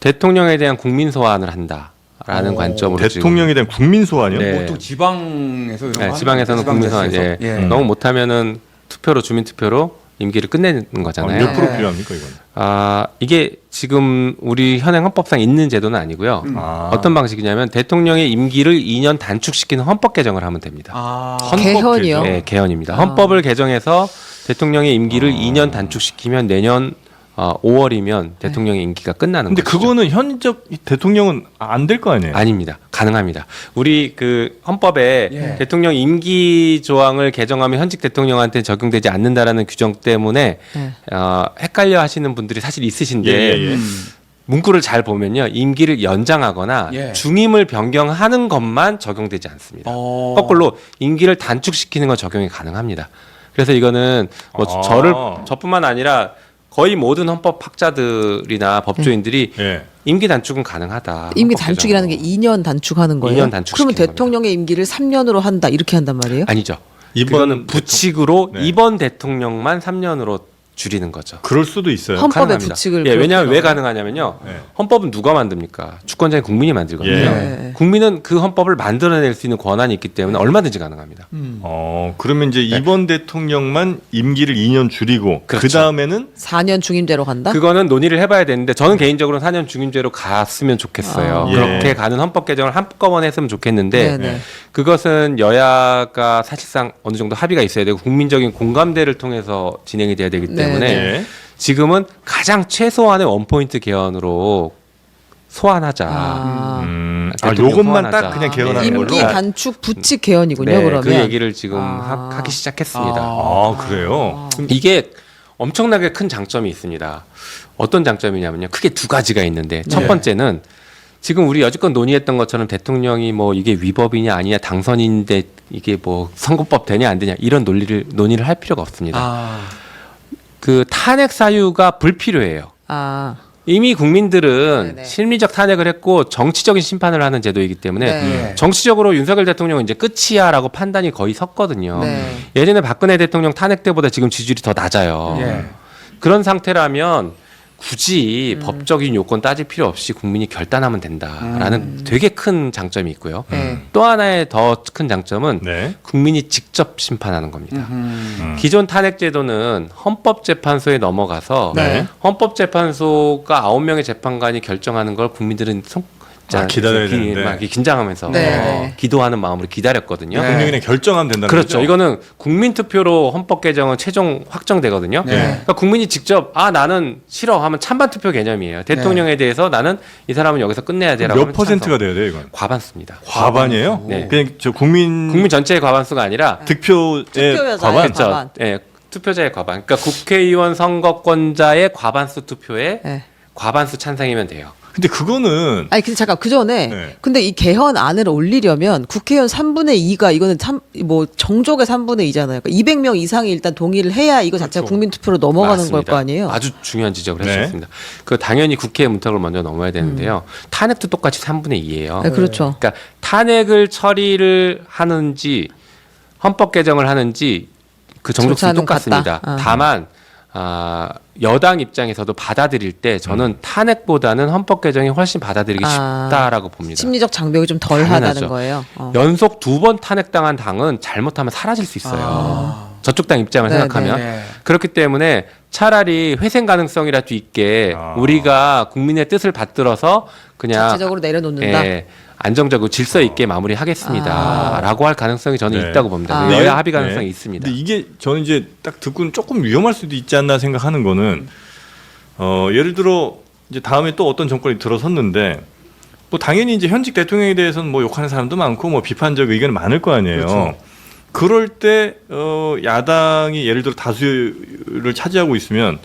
대통령에 대한 국민 소환을 한다라는 관점으로 대통령에 대한 국민 소환이요? 네. 보통 지방에서 이런 거 지방에서는 국민 소환 이제 너무 못하면은 투표로 주민 투표로 임기를 끝내는 거잖아요. 몇 프로 필요합니까 이건? 이게 지금 우리 현행 헌법상 있는 제도는 아니고요. 어떤 방식이냐면 대통령의 임기를 2년 단축시키는 헌법 개정을 하면 됩니다. 개헌이요? 네, 개헌입니다. 헌법을 개정해서 대통령의 임기를 2년 단축시키면 내년 5월이면 대통령의 임기가 끝나는 근데 거죠. 그거는 현직 대통령은 안 될 거 아니에요? 아닙니다. 가능합니다. 우리 그 헌법에 대통령 임기 조항을 개정하면 현직 대통령한테 적용되지 않는다라는 규정 때문에 헷갈려 하시는 분들이 사실 있으신데 문구를 잘 보면요. 임기를 연장하거나 중임을 변경하는 것만 적용되지 않습니다. 거꾸로 임기를 단축시키는 건 적용이 가능합니다. 그래서 이거는 뭐 저뿐만 아니라 거의 모든 헌법학자들이나 법조인들이 임기 단축은 가능하다. 임기 단축이라는 게 2년 단축하는 거예요? 2년 단축. 그러면 대통령의 임기를 3년으로 한다 이렇게 한단 말이에요? 아니죠. 이거는 부칙으로 이번 대통령만 3년으로 줄이는 거죠. 그럴 수도 있어요. 헌법에 가능합니다. 부칙을 왜냐하면 왜 가능하냐면요. 헌법은 누가 만듭니까? 주권자인 국민이 만들거든요. 국민은 그 헌법을 만들어낼 수 있는 권한이 있기 때문에 얼마든지 가능합니다. 그러면 이제 이번 대통령만 임기를 2년 줄이고 그렇죠. 그 다음에는 4년 중임제로 간다? 그거는 논의를 해봐야 되는데 저는 개인적으로 4년 중임제로 갔으면 좋겠어요. 그렇게 가는 헌법 개정을 한꺼번에 했으면 좋겠는데 그것은 여야가 사실상 어느 정도 합의가 있어야 되고 국민적인 공감대를 통해서 진행이 돼야 되기 때문에 지금은 가장 최소한의 원포인트 개헌으로 소환하자. 요것만 딱 그냥 개헌하는 걸로. 임기 단축 부칙 개헌이군요. 그러면 그 얘기를 지금 하기 시작했습니다. 그래요? 이게 엄청나게 큰 장점이 있습니다. 어떤 장점이냐면요. 크게 두 가지가 있는데 첫 번째는 지금 우리 여지껏 논의했던 것처럼 대통령이 뭐 이게 위법이냐 아니냐 당선인데 이게 뭐 선거법 되냐 안 되냐 이런 논의를 할 필요가 없습니다. 그 탄핵 사유가 불필요해요. 이미 국민들은 실미적 탄핵을 했고 정치적인 심판을 하는 제도이기 때문에 정치적으로 윤석열 대통령은 이제 끝이야라고 판단이 거의 섰거든요. 예전에 박근혜 대통령 탄핵 때보다 지금 지지율이 더 낮아요. 그런 상태라면 굳이 법적인 요건 따질 필요 없이 국민이 결단하면 된다라는 되게 큰 장점이 있고요. 또 하나의 더 큰 장점은 국민이 직접 심판하는 겁니다. 기존 탄핵 제도는 헌법재판소에 넘어가서 헌법재판소가 9명의 재판관이 결정하는 걸 국민들은 기다려야 되는데 긴장하면서 기도하는 마음으로 기다렸거든요. 대통령이 그냥 결정하면 된다는 그렇죠. 거죠? 이거는 국민 투표로 헌법 개정은 최종 확정되거든요. 그러니까 국민이 직접 나는 싫어 하면 찬반 투표 개념이에요. 대통령에 대해서 나는 이 사람은 여기서 끝내야 돼라고 몇 퍼센트가 돼야 돼요, 이건? 과반수입니다. 과반이에요? 네. 그냥 저 국민 전체의 과반수가 아니라 투표자의 과반? 과반. 네, 투표자의 과반. 그러니까 국회의원 선거권자의 과반수 투표에 과반수 찬성이면 돼요. 근데 그거는 아니 근데 잠깐 그 전에 근데 이 개헌안을 올리려면 국회의원 3분의 2가 이거는 참 뭐 정족의 3분의 2잖아요. 그러니까 200명 이상이 일단 동의를 해야 이거 자체가 국민 투표로 넘어가는 걸 거 아니에요. 아주 중요한 지적을 해주셨습니다. 그 당연히 국회의 문턱을 먼저 넘어야 되는데요. 탄핵도 똑같이 3분의 2예요. 그렇죠. 그러니까 탄핵을 처리를 하는지 헌법 개정을 하는지 그 정족수는 똑같습니다. 다만 여당 입장에서도 받아들일 때 저는 탄핵보다는 헌법 개정이 훨씬 받아들이기 쉽다라고 봅니다. 심리적 장벽이 좀 덜하다는 거예요. 연속 2번 탄핵당한 당은 잘못하면 사라질 수 있어요. 저쪽 당 입장을 생각하면. 그렇기 때문에 차라리 회생 가능성이라도 있게 우리가 국민의 뜻을 받들어서 그냥 자체적으로 내려놓는다. 안정적으로 질서 있게 마무리하겠습니다라고 할 가능성이 저는 있다고 봅니다. 여야 합의 가능성이 있습니다. 근데 이게 저는 이제 딱 듣고는 조금 위험할 수도 있지 않나 생각하는 거는 예를 들어 이제 다음에 또 어떤 정권이 들어섰는데 뭐 당연히 이제 현직 대통령에 대해서는 뭐 욕하는 사람도 많고 뭐 비판적 의견이 많을 거 아니에요. 그렇죠. 그럴 때 야당이 예를 들어 다수를 차지하고 있으면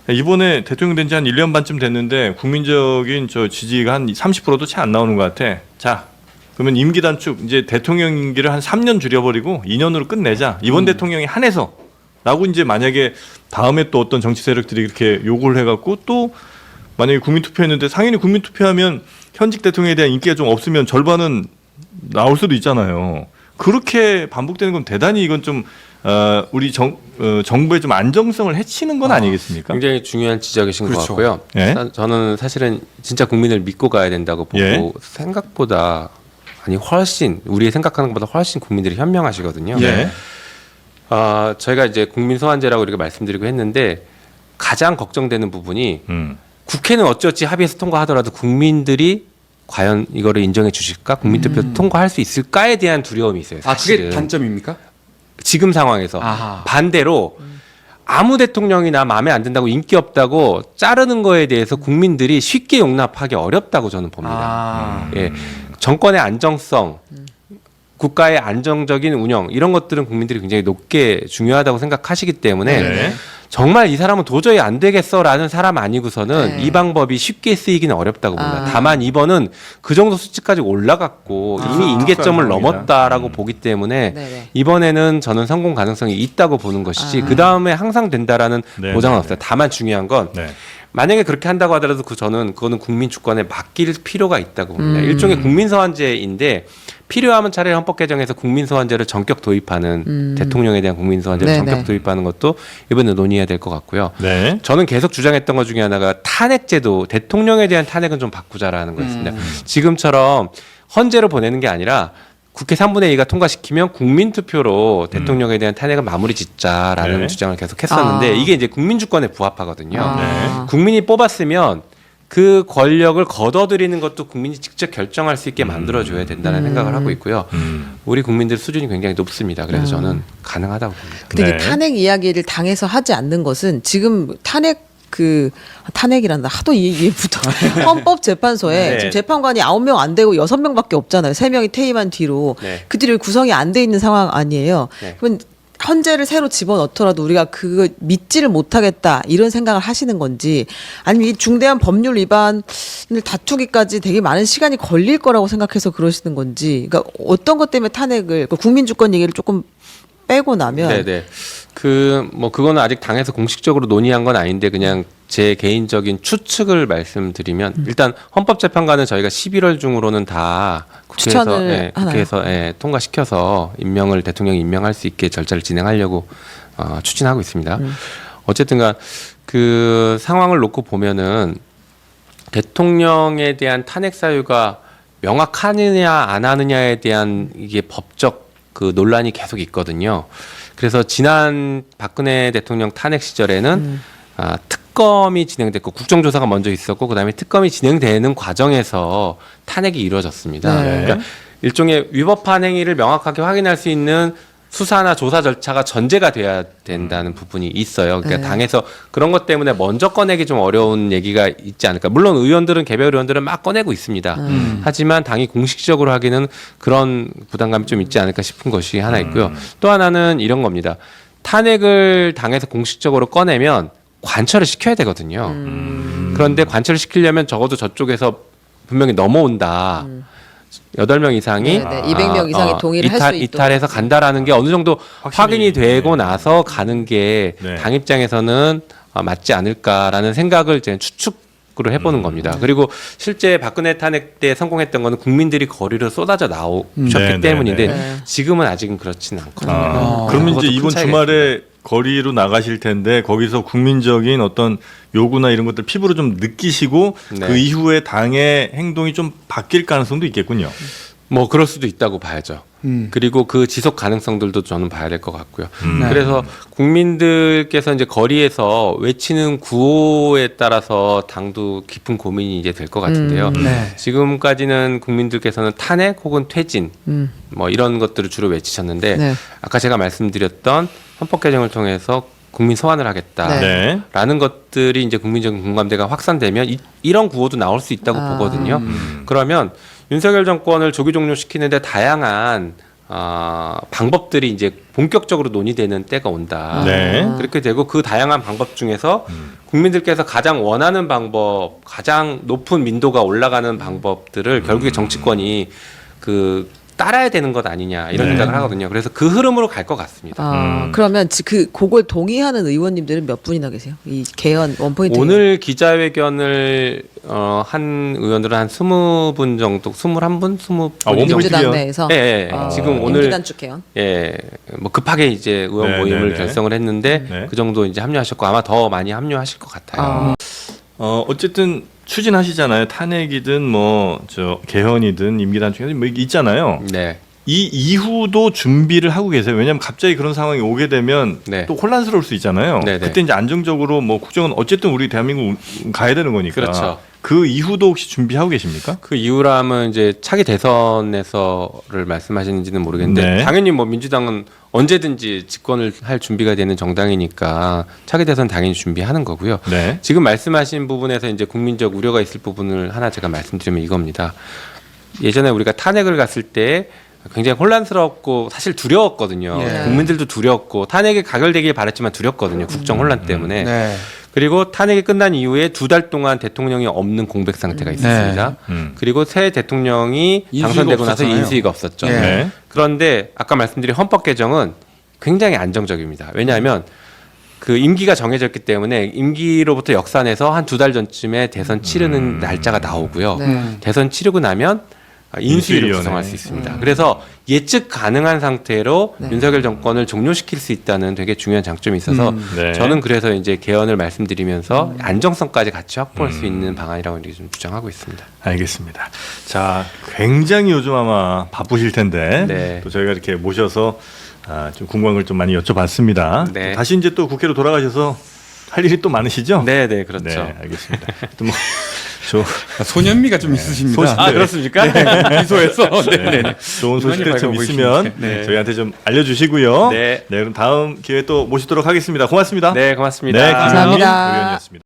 이번에 대통령 된 지 한 1년 반쯤 됐는데 국민적인 저 지지가 한 30%도 채 안 나오는 것 같아. 자, 그러면 임기 단축 이제 대통령 임기를 한 3년 줄여버리고 2년으로 끝내자. 이번 대통령이 한해서라고 이제 만약에 다음에 또 어떤 정치 세력들이 이렇게 요구를 해갖고 또 만약에 국민 투표했는데 당연히 국민 투표하면 현직 대통령에 대한 인기가 좀 없으면 절반은 나올 수도 있잖아요. 그렇게 반복되는 건 대단히 이건 좀 우리 정부의 좀 안정성을 해치는 건 아니겠습니까? 굉장히 중요한 지적이신 것 그렇죠. 같고요. 예? 저는 사실은 진짜 국민을 믿고 가야 된다고 보고 예. 생각보다 훨씬 우리 생각하는 것보다 훨씬 국민들이 현명하시거든요. 예. 저희가 이제 국민 소환제라고 이렇게 말씀드리고 했는데 가장 걱정되는 부분이 국회는 어찌어찌 합의해서 통과하더라도 국민들이 과연 이거를 인정해 주실까? 국민투표 통과할 수 있을까에 대한 두려움이 있어요. 아, 사실은. 그게 단점입니까? 지금 상황에서 아하. 반대로 아무 대통령이 나 마음에 안 든다고 인기 없다고 자르는 거에 대해서 국민들이 쉽게 용납하기 어렵다고 저는 봅니다. 아. 예, 정권의 안정성, 국가의 안정적인 운영 이런 것들은 국민들이 굉장히 높게 중요하다고 생각하시기 때문에 네. 정말 이 사람은 도저히 안 되겠어라는 사람 아니고서는 네. 이 방법이 쉽게 쓰이기는 어렵다고 봅니다. 아. 다만 이번은 그 정도 수치까지 올라갔고 이미 임계점을 상황이다. 넘었다라고 보기 때문에 네네. 이번에는 저는 성공 가능성이 있다고 보는 것이지 그 다음에 항상 된다라는 네, 보장은 네, 없어요. 네. 다만 중요한 건 네. 만약에 그렇게 한다고 하더라도 그거는 국민 주권에 맡길 필요가 있다고 봅니다. 일종의 국민 소환제인데 필요하면 차라리 헌법 개정에서 국민 소환제를 전격 도입하는 대통령에 대한 국민 소환제를 네네. 전격 도입하는 것도 이번에 논의해야 될 것 같고요. 네. 저는 계속 주장했던 것 중에 하나가 탄핵제도, 대통령에 대한 탄핵은 좀 바꾸자라는 거였습니다. 지금처럼 헌재로 보내는 게 아니라 국회 3분의 2가 통과시키면 국민투표로 대통령에 대한 탄핵을 마무리 짓자라는 네. 주장을 계속 했었는데 아. 이게 이제 국민주권에 부합하거든요. 아. 국민이 뽑았으면 그 권력을 걷어들이는 것도 국민이 직접 결정할 수 있게 만들어줘야 된다는 생각을 하고 있고요. 우리 국민들 수준이 굉장히 높습니다. 그래서 저는 가능하다고 봅니다. 근데 네. 이게 탄핵 이야기를 당에서 하지 않는 것은 지금 탄핵이란다. 하도 이해부터 헌법재판소에 네. 지금 재판관이 9명 안 되고 6명밖에 없잖아요. 3명이 퇴임한 뒤로 네. 그 뒤로 구성이 안 돼 있는 상황 아니에요. 네. 그러면 헌재를 새로 집어넣더라도 우리가 그거 믿지를 못하겠다 이런 생각을 하시는 건지 아니면 이 중대한 법률 위반을 다투기까지 되게 많은 시간이 걸릴 거라고 생각해서 그러시는 건지 그러니까 어떤 것 때문에 탄핵을 국민주권 얘기를 조금 빼고 나면 네네. 그거는 아직 당에서 공식적으로 논의한 건 아닌데 그냥 제 개인적인 추측을 말씀드리면 일단 헌법재판관은 저희가 11월 중으로는 다 추천을 국회에서 통과시켜서 대통령이 임명할 수 있게 절차를 진행하려고 추진하고 있습니다. 어쨌든간 그 상황을 놓고 보면은 대통령에 대한 탄핵 사유가 명확하느냐 안 하느냐에 대한 이게 법적 그 논란이 계속 있거든요. 그래서 지난 박근혜 대통령 탄핵 시절에는 특검이 진행됐고 국정조사가 먼저 있었고 그다음에 특검이 진행되는 과정에서 탄핵이 이루어졌습니다. 네. 그러니까 일종의 위법한 행위를 명확하게 확인할 수 있는 수사나 조사 절차가 전제가 돼야 된다는 부분이 있어요. 그러니까 네. 당에서 그런 것 때문에 먼저 꺼내기 좀 어려운 얘기가 있지 않을까. 물론 개별 의원들은 막 꺼내고 있습니다. 하지만 당이 공식적으로 하기는 그런 부담감이 좀 있지 않을까 싶은 것이 하나 있고요. 또 하나는 이런 겁니다. 탄핵을 당에서 공식적으로 꺼내면 관철을 시켜야 되거든요. 그런데 관철을 시키려면 적어도 저쪽에서 분명히 넘어온다. 8명 이상이 네네, 200명 이상이 동의를 할 수 있도록. 이탈해서 간다라는 게 어느 정도 확인이 되고 나서 가는 게 당 네. 입장에서는 맞지 않을까라는 생각을 이제 추측으로 해보는 겁니다. 그리고 실제 박근혜 탄핵 때 성공했던 거는 국민들이 거리로 쏟아져 나오셨기 네, 때문인데 네, 네. 지금은 아직은 그렇지는 않거든요. 그러면 그것도 이제 큰 이번 차이가 주말에 거리로 나가실 텐데 거기서 국민적인 어떤 요구나 이런 것들 피부로 좀 느끼시고 네. 그 이후에 당의 행동이 좀 바뀔 가능성도 있겠군요. 뭐 그럴 수도 있다고 봐야죠. 그리고 그 지속 가능성들도 저는 봐야 될 것 같고요. 그래서 국민들께서 이제 거리에서 외치는 구호에 따라서 당도 깊은 고민이 이제 될 것 같은데요. 네. 지금까지는 국민들께서는 탄핵 혹은 퇴진 뭐 이런 것들을 주로 외치셨는데 네. 아까 제가 말씀드렸던 헌법 개정을 통해서 국민 소환을 하겠다라는 네. 것들이 이제 국민적인 공감대가 확산되면 이런 구호도 나올 수 있다고 보거든요. 그러면 윤석열 정권을 조기 종료시키는데 다양한 방법들이 이제 본격적으로 논의되는 때가 온다. 네. 그렇게 되고 그 다양한 방법 중에서 국민들께서 가장 원하는 방법, 가장 높은 민도가 올라가는 방법들을 결국에 정치권이 따라야 되는 것 아니냐 이런 네. 생각을 하거든요. 그래서 그 흐름으로 갈 것 같습니다. 그러면 그걸 동의하는 의원님들은 몇 분이나 계세요? 이 개헌 원포인트 오늘 기자회견을 한 의원들은 한 20분 정도, 21분, 20분 아, 원불 정도. 민주당 내에서 예, 예. 지금 오늘 임기단축 개헌. 예, 뭐 급하게 이제 의원 네, 모임을 네, 네. 결성을 했는데 네. 그 정도 이제 합류하셨고 아마 더 많이 합류하실 것 같아요. 어쨌든 추진하시잖아요. 탄핵이든 뭐 저 개헌이든 임기단축이든 뭐 이게 있잖아요. 네. 이 이후도 준비를 하고 계세요. 왜냐하면 갑자기 그런 상황이 오게 되면 네. 또 혼란스러울 수 있잖아요. 네, 네. 그때 이제 안정적으로 뭐 국정은 어쨌든 우리 대한민국 가야 되는 거니까. 그렇죠. 그 이후도 혹시 준비하고 계십니까? 그 이유라면 이제 차기 대선에서를 말씀하시는지는 모르겠는데 네. 당연히 뭐 민주당은 언제든지 집권을 할 준비가 되는 정당이니까 차기 대선 당연히 준비하는 거고요. 네. 지금 말씀하신 부분에서 이제 국민적 우려가 있을 부분을 하나 제가 말씀드리면 이겁니다. 예전에 우리가 탄핵을 갔을 때 굉장히 혼란스럽고 사실 두려웠거든요. 예. 국민들도 두려웠고 탄핵이 가결되길 바랐지만 두렵거든요. 국정 혼란 때문에. 네. 그리고 탄핵이 끝난 이후에 2달 동안 대통령이 없는 공백 상태가 있었습니다. 그리고 새 대통령이 인수위가 당선되고 나서 없었잖아요. 인수위가 없었죠. 예. 네. 그런데 아까 말씀드린 헌법 개정은 굉장히 안정적입니다. 왜냐하면 그 임기가 정해졌기 때문에 임기로부터 역산해서 한 2달 전쯤에 대선 치르는 날짜가 나오고요. 네. 대선 치르고 나면 인수위를 인수위원회. 구성할 수 있습니다. 그래서 예측 가능한 상태로 윤석열 정권을 종료시킬 수 있다는 되게 중요한 장점이 있어서 네. 저는 그래서 이제 개헌을 말씀드리면서 안정성까지 같이 확보할 수 있는 방안이라고 이렇게 좀 주장하고 있습니다. 알겠습니다. 자, 굉장히 요즘 아마 바쁘실 텐데 네. 또 저희가 이렇게 모셔서 좀 궁금한 걸 좀 많이 여쭤봤습니다. 네. 다시 이제 또 국회로 돌아가셔서 할 일이 또 많으시죠? 네, 네, 그렇죠. 네, 알겠습니다. 또 뭐, 저 소년미가 좀 있으십니다. 소신- 아, 그렇습니까? 미소에서. 네. 좋은 소식들 좀 밝아 있으면 보이시는데. 네. 저희한테 좀 알려주시고요. 네. 그럼 다음 기회에 또 모시도록 하겠습니다. 고맙습니다. 네, 고맙습니다. 네, 김영희 감사합니다. 의원이었습니다.